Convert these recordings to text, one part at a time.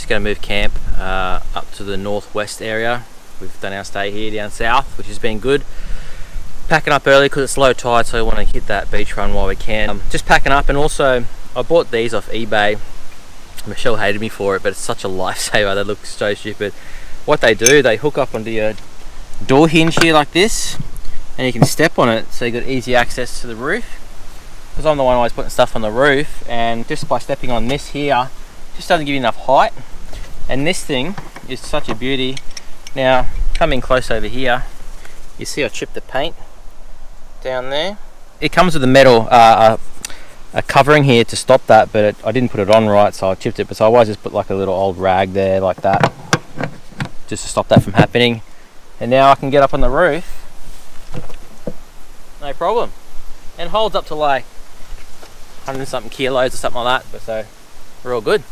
just going to move camp up to the northwest area. We've done our stay here down south, which has been good. Packing up early because it's low tide, so we want to hit that beach run while we can. Just packing up, and also I bought these off eBay. Michelle hated me for it, but it's such a lifesaver. They look so stupid. What they do, they hook up onto your door hinge here like this, and you can step on it, so you got easy access to the roof. Because I'm the one always putting stuff on the roof, and just by stepping on this here, just doesn't give you enough height. And this thing is such a beauty. Now, coming close over here, you see I chipped the paint down there. It comes with a metal a covering here to stop that, but I didn't put it on right, so I chipped it. But so I always just put like a little old rag there like that, just to stop that from happening. And now I can get up on the roof, no problem. And holds up to like 100 and something kilos or something like that, but so we're all good.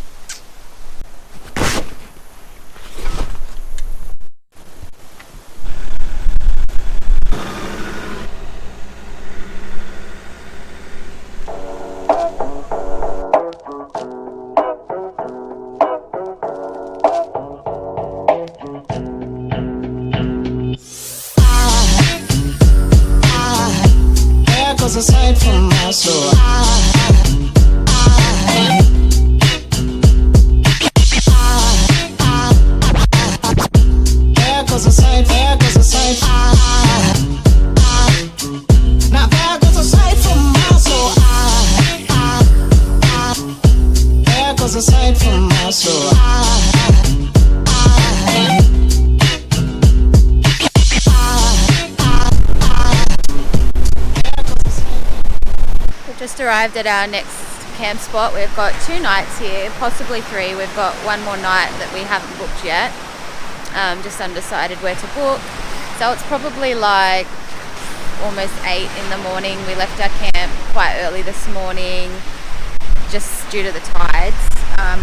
Aside from my soul, there goes a sight, there goes a sight. Now there goes a sight from my soul. There goes a sight from my soul. Just arrived at our next camp spot. We've got 2 nights here, possibly 3. We've got one more night that we haven't booked yet. Just undecided where to book. So it's probably like almost 8 in the morning. We left our camp quite early this morning, just due to the tides.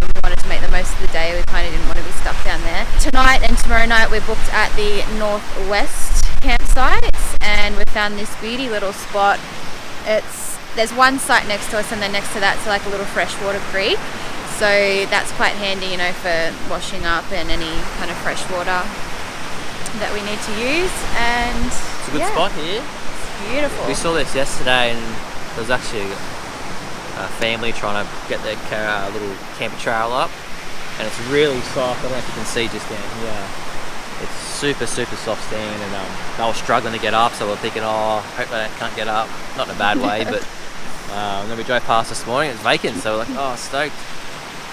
We wanted to make the most of the day. We kind of didn't want to be stuck down there. Tonight and tomorrow night we're booked at the northwest campsite, and we found this beauty little spot. There's one site next to us, and then next to that's like a little freshwater creek, so that's quite handy, you know, for washing up and any kind of fresh water that we need to use. And it's a good spot here. It's beautiful. We saw this yesterday, and there was actually a family trying to get their little camper trail up, and it's really soft. I don't know if you can see just down here. It's super soft sand, and they were struggling to get up, so we're thinking, oh, hope they can't get up. Not in a bad way, but and then we drove past this morning, it was vacant, so we're like, oh, stoked.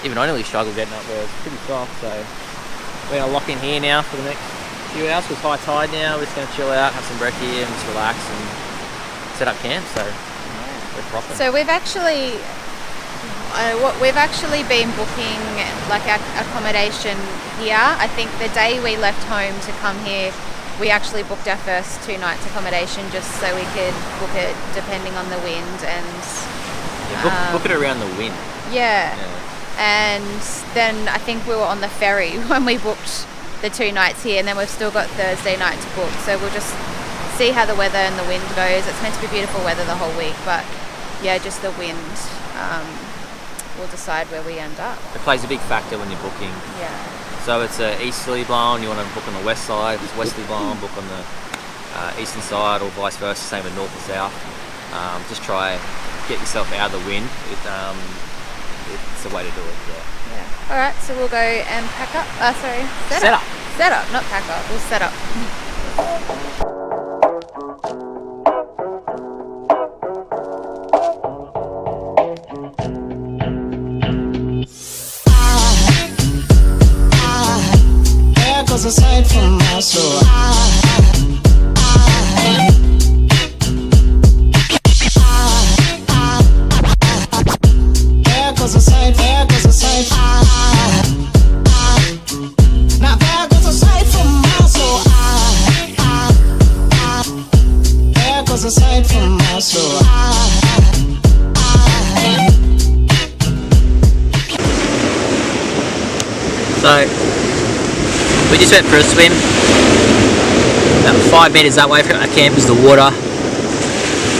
Even I nearly struggled getting up there. It's pretty soft, so we're going to lock in here now for the next few hours. It's high tide now. We're just going to chill out, have some brekkie, and just relax and set up camp. So we're rocking. So we've actually been booking like our accommodation here. I think the day we left home to come here, we actually booked our first 2 nights accommodation just so we could book it depending on the wind and book it around the wind. Yeah. And then I think we were on the ferry when we booked the 2 nights here, and then we've still got Thursday night to book, so we'll just see how the weather and the wind goes. It's meant to be beautiful weather the whole week, but yeah, just the wind will decide where we end up. It plays a big factor when you're booking. Yeah. So it's easterly blown, you want to book on the west side. If it's westerly blown, book on the eastern side, or vice versa, same with north and south. Just try get yourself out of the wind. It's the way to do it. Yeah. All right, so we'll go and pack up. Set up. Set up, not pack up. We'll set up. There goes a sight from my soul. There goes a sight, there goes a sight. Now there goes a sight from my soul. There goes a sight from my soul. So we just went for a swim. About 5 meters that way from our camp is the water.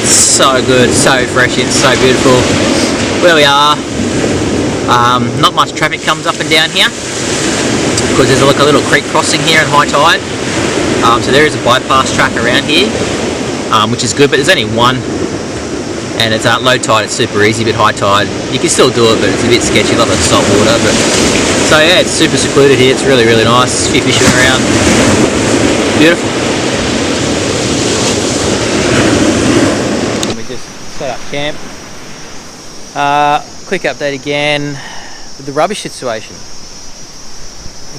So good, so refreshing, so beautiful. Where we are, not much traffic comes up and down here. because there's like a little creek crossing here in high tide. So there is a bypass track around here, which is good, but there's only one, and it's low tide, it's super easy, but high tide you can still do it, but it's a bit sketchy, like salt water. But so yeah, it's super secluded here, it's really nice, a few fishing around, beautiful. We just set up camp. Quick update again with the rubbish situation.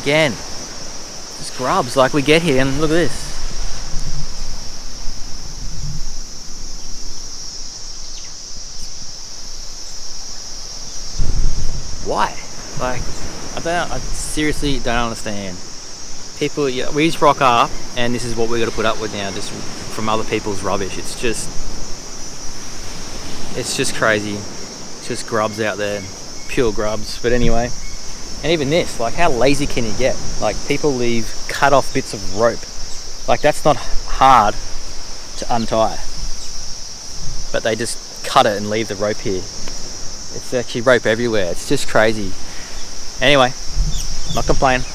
Again, just grubs, like we get here and look at this. Why? Like, I seriously don't understand. People, yeah, we just rock up and this is what we're gonna put up with now, just from other people's rubbish. It's just crazy. It's just grubs out there, pure grubs. But anyway, and even this, like, how lazy can you get? Like, people leave cut off bits of rope. Like, that's not hard to untie, but they just cut it and leave the rope here. It's actually rope everywhere. It's just crazy. Anyway, not complaining.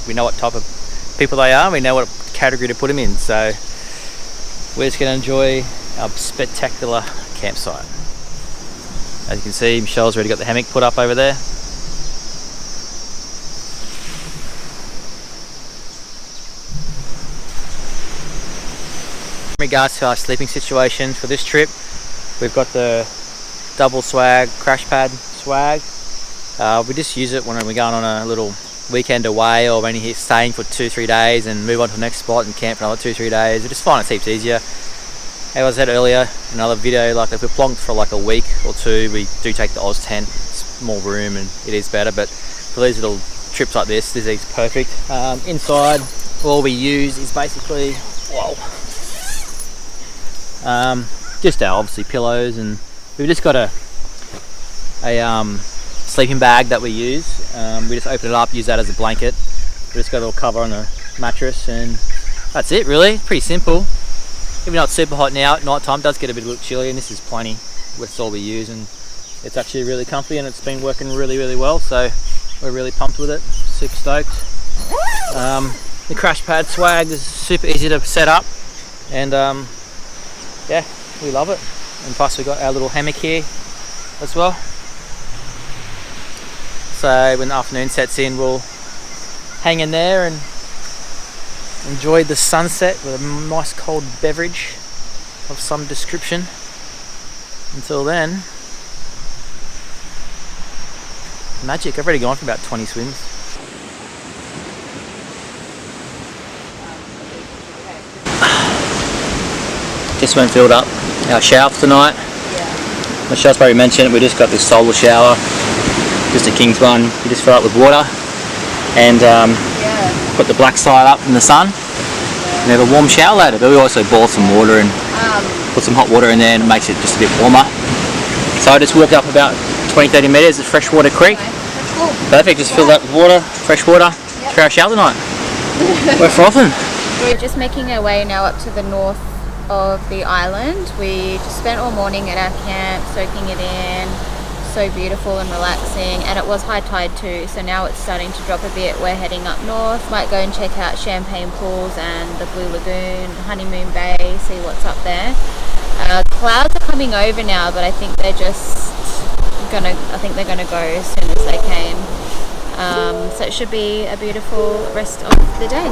We know what type of people they are. We know what category to put them in. So we're just going to enjoy our spectacular campsite. As you can see, Michelle's already got the hammock put up over there. In regards to our sleeping situation for this trip, we've got the double swag crash pad swag. We just use it when we're going on a little weekend away, or when you're staying for 2-3 days and move on to the next spot and camp for another 2-3 days. I just find it heaps easier. As I said earlier in another video, like if we're plonked for like a week or two, we do take the Oz tent. It's more room and it is better, but for these little trips like this is perfect. Inside, all we use is basically, just our obviously pillows, and we've just got a sleeping bag that we use. We just open it up, use that as a blanket. We just got a little cover on the mattress, and that's it really. Pretty simple. Even though it's super hot now, at night time does get a bit chilly, and this is plenty. That's all we use, and it's actually really comfy, and it's been working really well, so we're really pumped with it. Super stoked. The crash pad swag is super easy to set up, and yeah, we love it. And plus we got our little hammock here as well, so when the afternoon sets in, we'll hang in there and enjoy the sunset with a nice cold beverage of some description. Until then, magic. I've already gone for about 20 swims. Just went filled up our shower for tonight. Yeah. Michelle's probably mentioned it, we just got this solar shower, just a King's one. You just fill it up with water and put the black side up in the sun, and have a warm shower later. But we also boil some water and put some hot water in there, and it makes it just a bit warmer. So I just walked up about 20-30 metres at Freshwater Creek. Cool. Perfect, just fill that with water, fresh water, for our shower tonight. We're frothing. We're just making our way now up to the north of the island. We just spent all morning at our camp soaking it in. So beautiful and relaxing, and it was high tide too, so now it's starting to drop a bit. We're heading up north, might go and check out Champagne Pools and the Blue Lagoon, Honeymoon Bay, see what's up there. Clouds are coming over now, but I think they're gonna go as soon as they came. So it should be a beautiful rest of the day.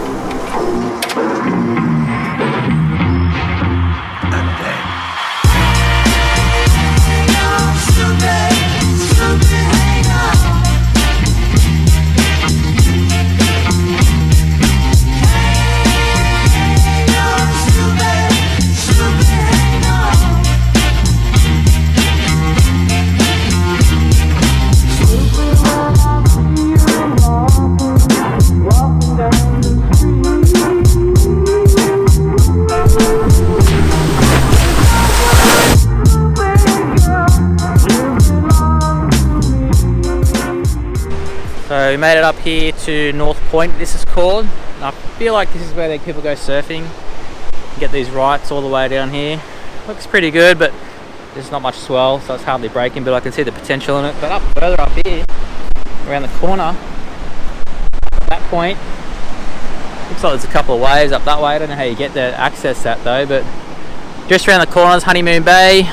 So we made it up here to North Point, this is called. And I feel like this is where people go surfing. You get these rights all the way down here. Looks pretty good, but there's not much swell, so it's hardly breaking, but I can see the potential in it. But up further up here, around the corner, that point. Looks like there's a couple of waves up that way. I don't know how you get there to access that though, but just around the corner is Honeymoon Bay,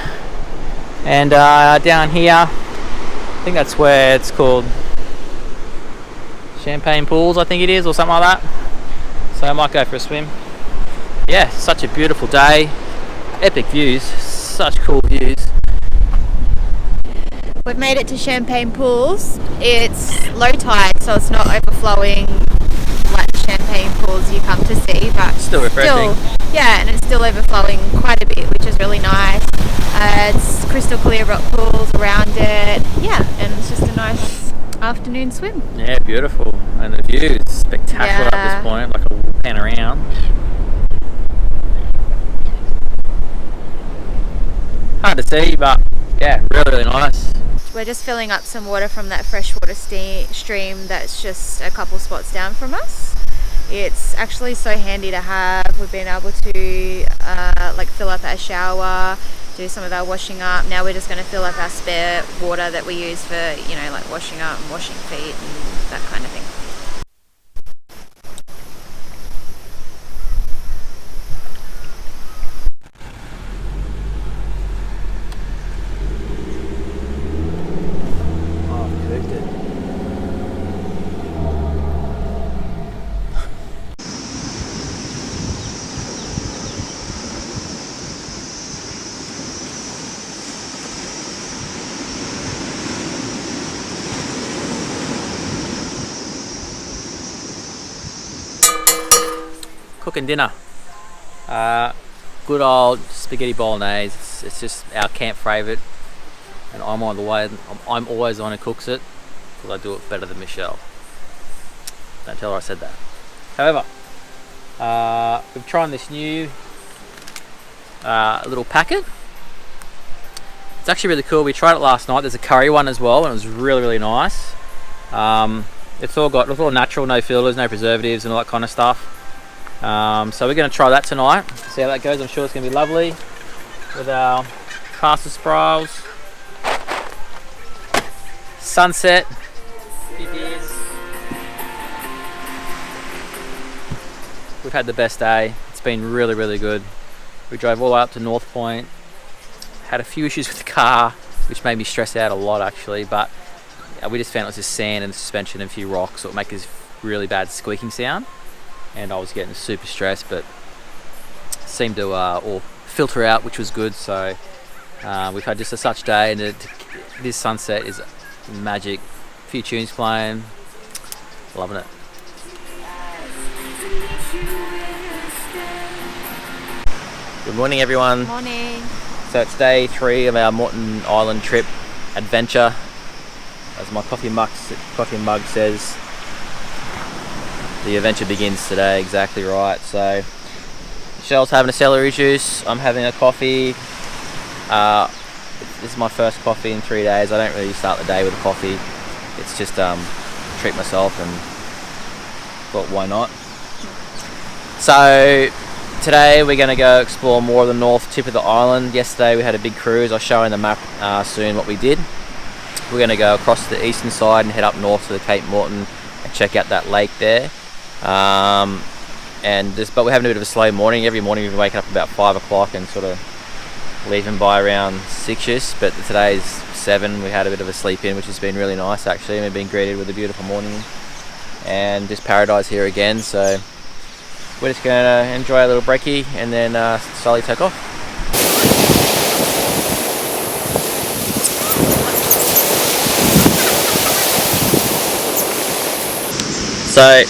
and down here, I think that's where it's called Champagne Pools, I think it is, or something like that. So I might go for a swim. Yeah, such a beautiful day, epic views, such cool views. We've made it to Champagne Pools. It's low tide, so it's not overflowing like the champagne pools you come to see, but Still refreshing. yeah, and it's still overflowing quite a bit, which is really nice. It's crystal clear rock pools around it. Yeah, and it's just a nice afternoon swim. Yeah, beautiful, and the view is spectacular Yeah. at this point. Like a pan around. Hard to see, but yeah, really, really nice. We're just filling up some water from that freshwater stream that's just a couple spots down from us. It's actually so handy to have. We've been able to like fill up our shower, do some of our washing up. Now we're just going to fill up our spare water that we use for, you know, like washing up and washing feet and that kind of thing. Cooking dinner. Good old spaghetti bolognese. It's just our camp favourite, and I'm on the way. I'm always the one who cooks it because I do it better than Michelle. Don't tell her I said that. However, we've tried this new little packet. It's actually really cool. We tried it last night. There's a curry one as well, and it was really, really nice. It's all natural, no fillers, no preservatives, and all that kind of stuff. So we're going to try that tonight, see how that goes. I'm sure it's going to be lovely with our pasta spirals, sunset, few beers. We've had the best day. It's been really, really good. We drove all the way up to North Point, had a few issues with the car, which made me stress out a lot actually, but we just found it was just sand and suspension and a few rocks, so it would make this really bad squeaking sound. And I was getting super stressed, but seemed to all filter out, which was good. So we've had just a such day, and this sunset is magic. A few tunes playing, loving it. Good morning, everyone. Morning. So it's day 3 of our Moreton Island trip adventure. As my coffee mug says, the adventure begins today. Exactly right. So Michelle's having a celery juice, I'm having a coffee. This is my first coffee in 3 days. I don't really start the day with a coffee. It's just treat myself, and thought why not. So today we're going to go explore more of the north tip of the island. Yesterday we had a big cruise. I'll show you on the map soon what we did. We're going to go across the eastern side and head up north to the Cape Moreton and check out that lake there. But we're having a bit of a slow morning. Every morning we've waking up about 5 o'clock and sort of leaving by around 6ish, but today's 7. We had a bit of a sleep in, which has been really nice actually. We've been greeted with a beautiful morning and just paradise here again, so we're just going to enjoy a little brekkie and then slowly take off. So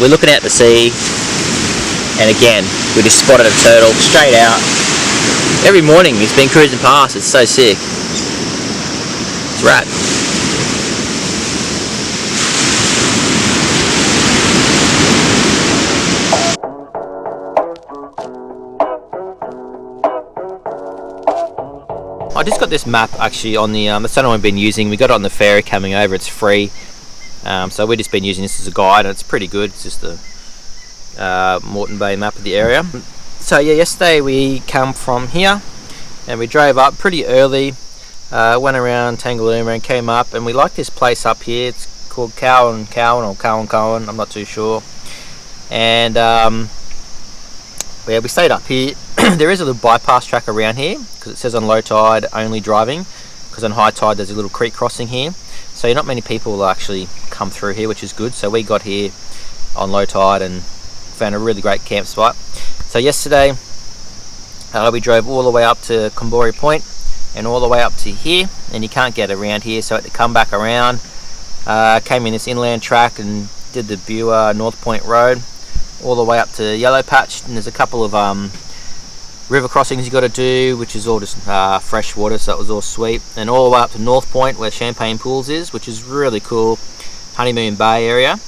we're looking out to sea, and again we just spotted a turtle straight out. Every morning he's been cruising past. It's so sick. It's rad. I just got this map actually on the that's the one I've been using. We got it on the ferry coming over. It's free. So we've just been using this as a guide, and it's pretty good. It's just the Moreton Bay map of the area. So yeah, yesterday we come from here and we drove up pretty early, went around Tangalooma and came up, and we like this place up here. It's called Cowan, or Cowan, I'm not too sure. And yeah, we stayed up here. There is a little bypass track around here because it says on low tide only driving, because on high tide there's a little creek crossing here, so not many people will actually come through here, which is good. So we got here on low tide and found a really great camp spot. So yesterday we drove all the way up to Combori Point and all the way up to here, and you can't get around here, so I had to come back around. Came in this inland track and did the Beulah North Point Road all the way up to Yellow Patch, and there's a couple of river crossings you got to do, which is all just fresh water, so that was all sweet. And all the way up to North Point where Champagne Pools is, which is really cool, Honeymoon Bay area,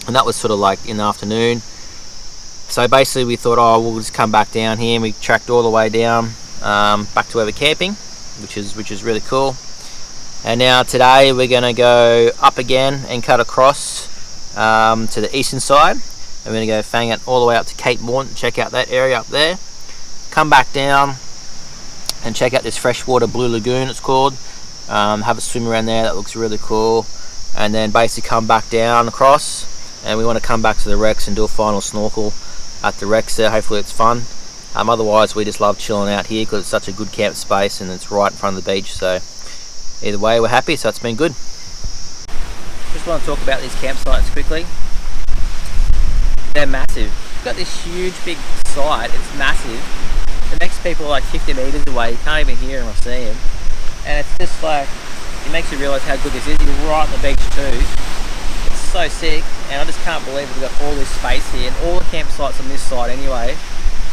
and that was sort of like in the afternoon. So basically we thought, oh, we'll just come back down here, and we tracked all the way down back to where we're camping, which is really cool. And now today we're going to go up again and cut across to the eastern side. I'm going to go fang it all the way up to Cape Moreton, check out that area up there. Come back down and check out this freshwater Blue Lagoon, it's called. Have a swim around there, that looks really cool. And then basically come back down across, and we want to come back to the wrecks and do a final snorkel at the wrecks there. Hopefully it's fun. Otherwise we just love chilling out here because it's such a good camp space and it's right in front of the beach. So either way we're happy, so it's been good. Just want to talk about these campsites quickly. They're massive. You've got this huge big site, it's massive. The next people are like 50 metres away, you can't even hear them or see them. And it's just like, it makes you realise how good this is. You're right on the beach too. It's so sick, and I just can't believe we've got all this space here. And all the campsites on this side anyway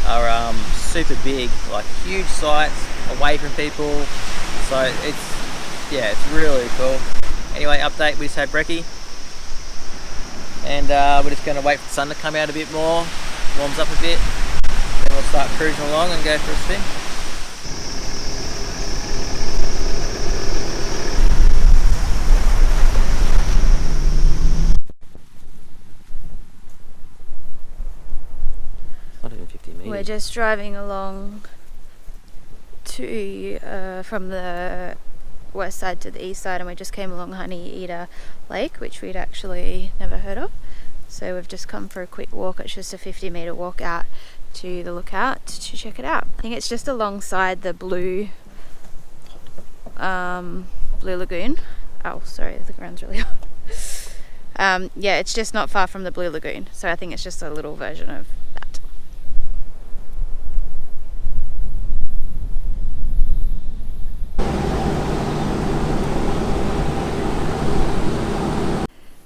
are super big, like huge sites, away from people. So it's really cool. Anyway, update, we just had brekkie. And we're just going to wait for the sun to come out a bit more, warms up a bit, then we'll start cruising along and go for a spin. Not even 50 meters. We're just driving along to from the west side to the east side, and we just came along Honeyeater Lake, which we'd actually never heard of. So we've just come for a quick walk. It's just a 50-meter walk out to the lookout to check it out. I think it's just alongside the Blue Lagoon. Oh, sorry, the ground's really hot. Yeah, it's just not far from the Blue Lagoon, so I think it's just a little version of that.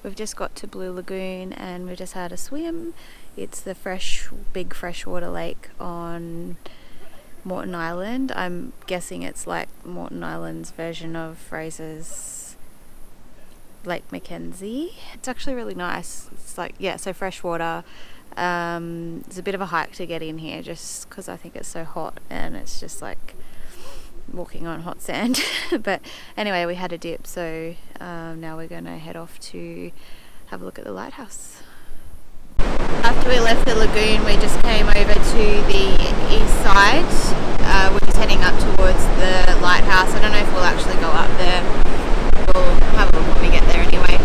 We've just got to Blue Lagoon and we just had a swim. It's the big freshwater lake on Moreton Island. I'm guessing it's like Moreton Island's version of Fraser's Lake Mackenzie. It's actually really nice. It's like, yeah, so freshwater. It's a bit of a hike to get in here just because I think it's so hot and it's just like walking on hot sand. But anyway, we had a dip, so now we're going to head off to have a look at the lighthouse. After we left the lagoon, we just came over to the east side. We're just heading up towards the lighthouse. I don't know if we'll actually go up there. We'll have a look when we get there anyway.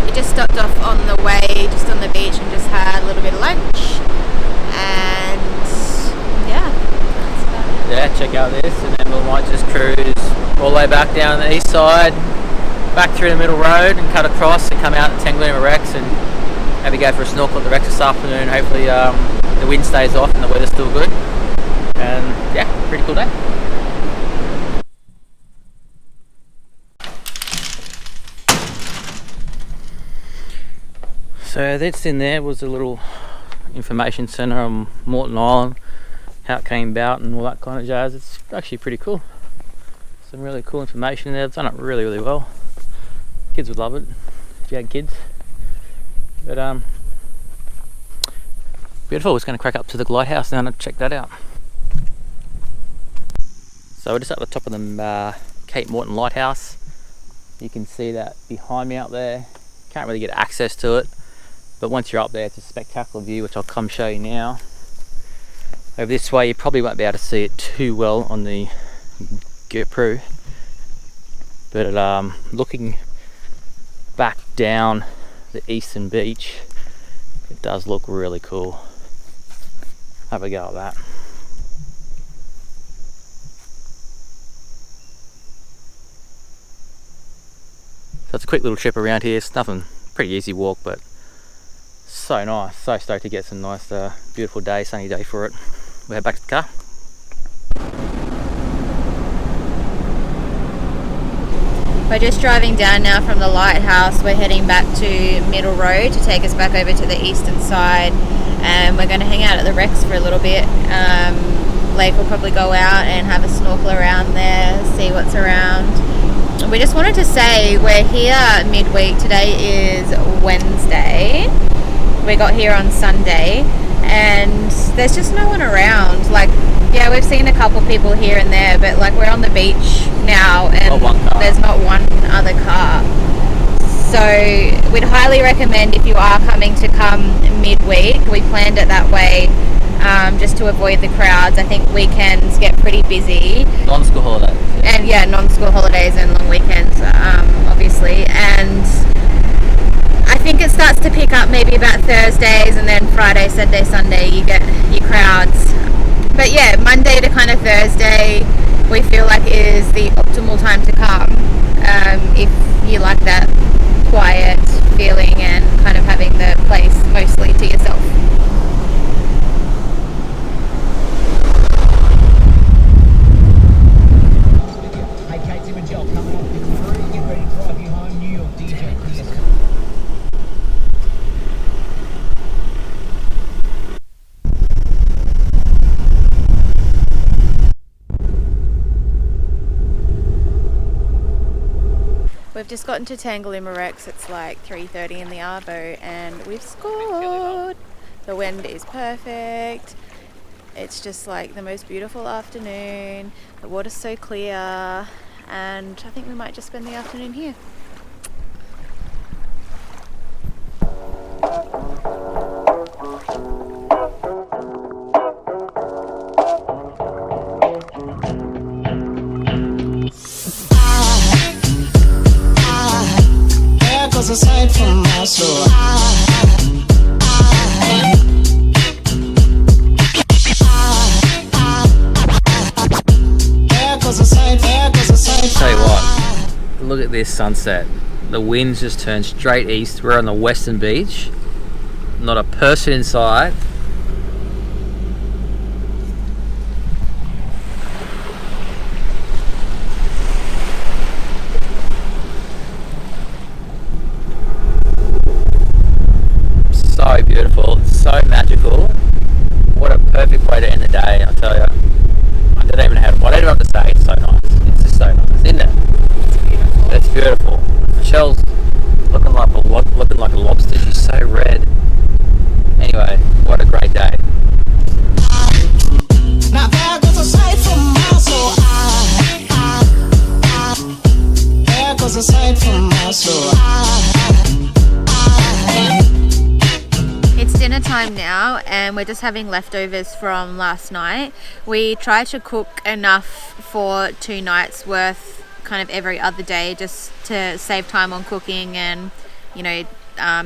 We just stopped off on the way, just on the beach, and just had a little bit of lunch. And yeah, that's about it. Yeah, check out this, and then we might just cruise all the way back down the east side, back through the middle road and cut across and come out at Tanglina Wrecks and maybe go for a snorkel at the wrecks this afternoon. Hopefully the wind stays off and the weather's still good. And yeah, pretty cool day. So that's in there was a little information centre on Moreton Island, how it came about and all that kind of jazz. It's actually pretty cool. Some really cool information there. They've done it really, really well. Kids would love it if you had kids. But beautiful. We're just going to crack up to the lighthouse now and check that out. So we're just at the top of the Cape Moreton lighthouse. You can see that behind me out there. Can't really get access to it, but once you're up there, it's a spectacular view, which I'll come show you now. Over this way, you probably won't be able to see it too well on the GoPro, but looking back down the eastern beach. It does look really cool. Have a go at that. So it's a quick little trip around here. It's nothing, pretty easy walk, but so nice. So stoked to get some nice, beautiful day, sunny day for it. We'll head back to the car. We're just driving down now from the lighthouse. We're heading back to Middle Road to take us back over to the eastern side, and we're going to hang out at the wrecks for a little bit. Lake will probably go out and have a snorkel around there, see what's around. We just wanted to say we're here midweek. Today is Wednesday. We got here on Sunday and there's just no one around. Like, yeah, we've seen a couple people here and there, but like we're on the beach now and there's not one other car. So we'd highly recommend, if you are coming, to come midweek. We planned it that way just to avoid the crowds. I think weekends get pretty busy. Non-school holidays. Yeah. And yeah, non-school holidays and long weekends, obviously. And I think it starts to pick up maybe about Thursdays, and then Friday, Saturday, Sunday you get your crowds. But yeah, Monday to kind of Thursday we feel like is the optimal time to come if you like that quiet feeling and kind of having the place mostly to yourself. We've just gotten to Tangle in Morex. It's like 3:30 in the arvo and we've scored. The wind is perfect. It's just like the most beautiful afternoon. The water's so clear and I think we might just spend the afternoon here. Aside from my soul, Tell you what, look at this sunset. The wind's just turned straight east. We're on the western beach. Not a person in sight. So beautiful, so magical. What a perfect way to end the day, I'll tell you. I don't even have to say. It's so nice. It's just so nice, isn't it? It's beautiful. Michelle's looking like a lobster. She's so red. Anyway, what a great day. now there goes a sight from my soul. There goes a sight from my soul. It's dinner time now and we're just having leftovers from last night. We try to cook enough for 2 nights worth kind of every other day just to save time on cooking and, you know,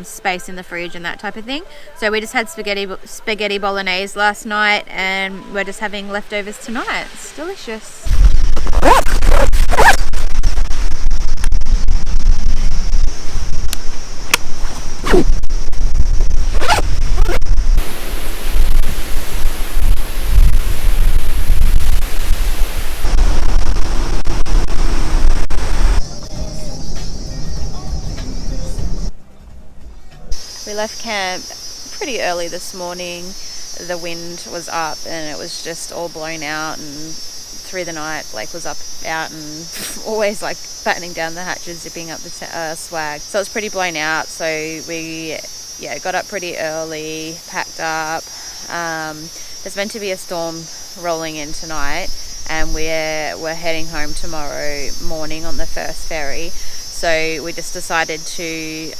space in the fridge and that type of thing. So we just had spaghetti bolognese last night and we're just having leftovers tonight. It's delicious. We left camp pretty early this morning. The wind was up and it was just all blown out, and through the night Blake was out and always like battening down the hatches, zipping up the swag. So it was pretty blown out, so we got up pretty early, packed up. There's meant to be a storm rolling in tonight and we're heading home tomorrow morning on the first ferry. So we just decided to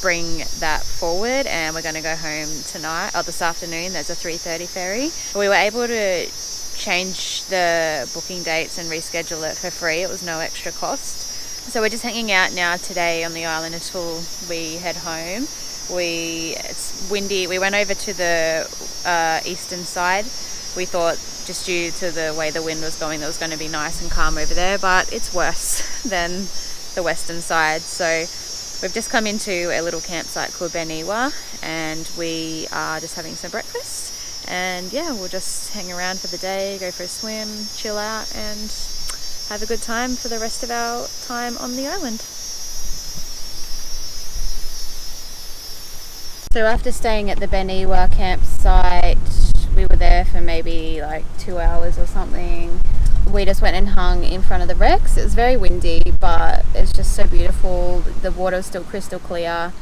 bring that forward and we're going to go home this afternoon. There's a 3:30 ferry. We were able to change the booking dates and reschedule it for free. It was no extra cost. So we're just hanging out now today on the island until we head home. It's windy. We went over to the eastern side. We thought just due to the way the wind was going that it was going to be nice and calm over there, but it's worse than the western side. So we've just come into a little campsite called Beniwa, and we are just having some breakfast, and yeah, we'll just hang around for the day, go for a swim, chill out, and have a good time for the rest of our time on the island. So after staying at the Beniwa campsite, we were there for maybe like 2 hours or something. We just went and hung in front of the wrecks. It was very windy, but it's just so beautiful. The water was still crystal clear,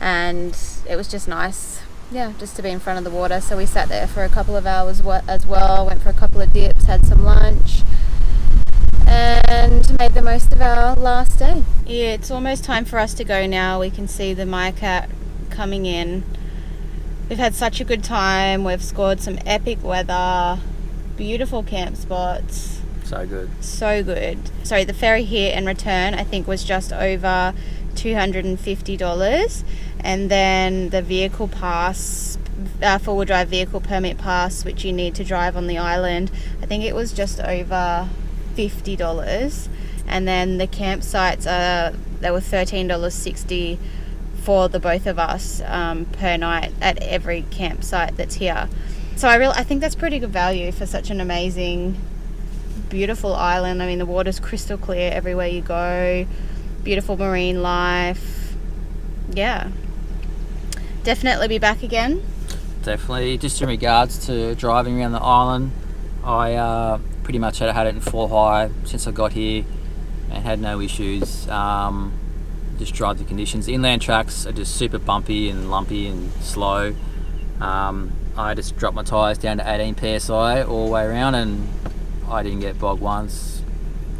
and it was just nice, yeah, just to be in front of the water. So we sat there for a couple of hours as well, went for a couple of dips, had some lunch, and made the most of our last day. Yeah, it's almost time for us to go now. We can see the Meerkat coming in. We've had such a good time. We've scored some epic weather, beautiful camp spots. So good. So good. Sorry, the ferry here and return I think was just over $250, and then the vehicle pass, 4-wheel drive vehicle permit pass, which you need to drive on the island, I think it was just over $50, and then the campsites they were $13.60 for the both of us per night at every campsite that's here. So I think that's pretty good value for such an amazing, beautiful island. I mean, the water's crystal clear everywhere you go, beautiful marine life. Yeah, definitely be back again. Definitely. Just in regards to driving around the island, I pretty much had it in 4 high since I got here and had no issues. Just drive the conditions. Inland tracks are just super bumpy and lumpy and slow. I just dropped my tyres down to 18 psi all the way around, and I didn't get bogged once.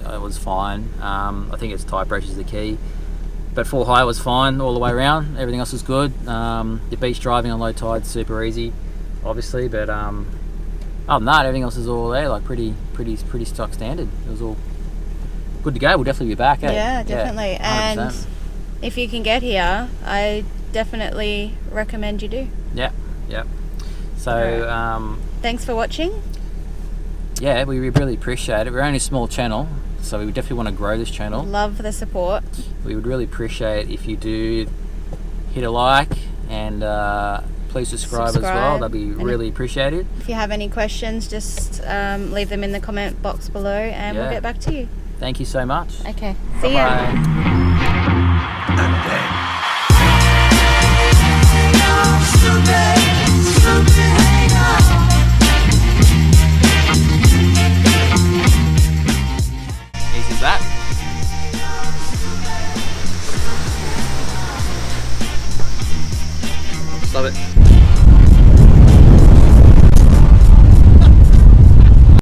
It was fine. I think it's tyre pressure is the key. But 4 high was fine all the way around. Everything else was good. The beach driving on low tide super easy, obviously. But other than that, everything else is all there, like pretty stock standard. It was all good to go. We'll definitely be back. Yeah, definitely. Yeah, and if you can get here, I definitely recommend you do. Yeah. So thanks for watching. Yeah, we really appreciate it. We're only a small channel, so we definitely want to grow this channel. Love the support. We would really appreciate if you do hit a like, and please subscribe as well. That'd be really appreciated. If you have any questions, just leave them in the comment box below, and we'll get back to you. Thank you so much. Okay, see ya. Someday